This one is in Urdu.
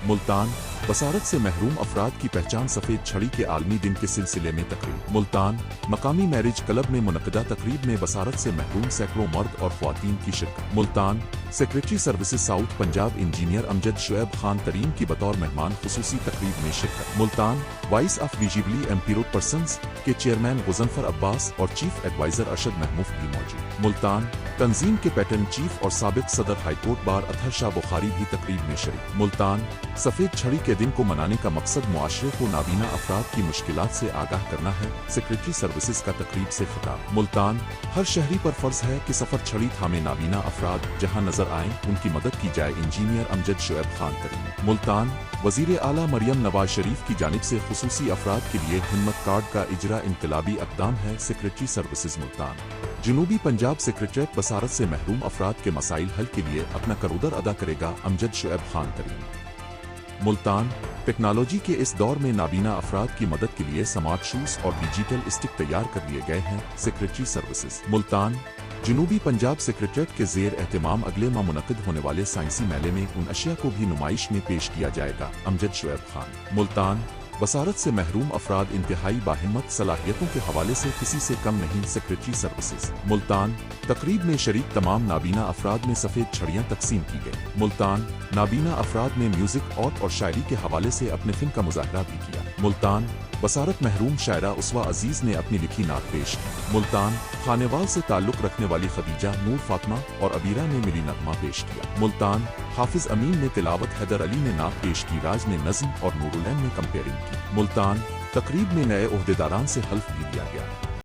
ملتان بصارت سے محروم افراد کی پہچان سفید چھڑی کے عالمی دن کے سلسلے میں تقریب ملتان مقامی میرج کلب میں منعقدہ تقریب میں بصارت سے محروم سینکڑوں مرد اور خواتین کی شرکت Multan secretary services south Punjab engineer Amjad Shoaib Khan Tareen کی بطور مہمان خصوصی تقریب میں شرکت Multan voice of visually impaired persons کے چیئرمین غضنفر عباس اور چیف ایڈوائزر ارشد محمود بھی موجود ملتان تنظیم کے پیٹرن چیف اور سابق صدر ہائی کورٹ بار اطہر شاہ بخاری بھی تقریب میں شریک ملتان سفید چھڑی کے دن کو منانے کا مقصد معاشرے کو نابینا افراد کی مشکلات سے آگاہ کرنا ہے سیکریٹری سروسز کا تقریب سے خطاب ملتان ہر شہری پر فرض ہے کہ سفر چھڑی تھامے نابینا افراد جہاں نظر آئیں ان کی مدد کی جائے انجینئر امجد شعیب خان ترین ملتان وزیر اعلیٰ مریم نواز شریف کی جانب سے خصوصی افراد کے لیے ہمت کارڈ کا اجرا انقلابی اقدام ہے سیکریٹری سروسز ملتان جنوبی پنجاب سیکریٹریٹ بصارت سے محروم افراد کے مسائل حل کے لیے اپنا کردر ادا کرے گا امجد شعیب خان ترین ملتان ٹیکنالوجی کے اس دور میں نابینا افراد کی مدد کے لیے سمارٹ شوز اور ڈیجیٹل اسٹک تیار کر لیے گئے ہیں سیکریٹری سروسز ملتان جنوبی پنجاب سیکریٹریٹ کے زیر اہتمام اگلے ماہ منعقد ہونے والے سائنسی میلے میں ان اشیاء کو بھی نمائش میں پیش کیا جائے گا امجد شعیب خان ملتان بصارت سے محروم افراد انتہائی باہمت صلاحیتوں کے حوالے سے کسی سے کم نہیں سیکریٹری سروسز ملتان تقریب میں شریک تمام نابینا افراد میں سفید چھڑیاں تقسیم کی گئی ملتان نابینا افراد نے میوزک اور شاعری کے حوالے سے اپنے فن کا مظاہرہ بھی کیا ملتان بصارت محروم شاعرہ اسوا عزیز نے اپنی لکھی نعت پیش کی ملتان خانوال سے تعلق رکھنے والی خدیجہ نور فاطمہ اور عبیرہ نے ملی نغمہ پیش کیا ملتان حافظ امین نے تلاوت حیدر علی نے نعت پیش کی راج نے نظم اور نور العین نے کمپیئرنگ کی ملتان تقریب میں نئے عہدیداران سے حلف بھی لیا گیا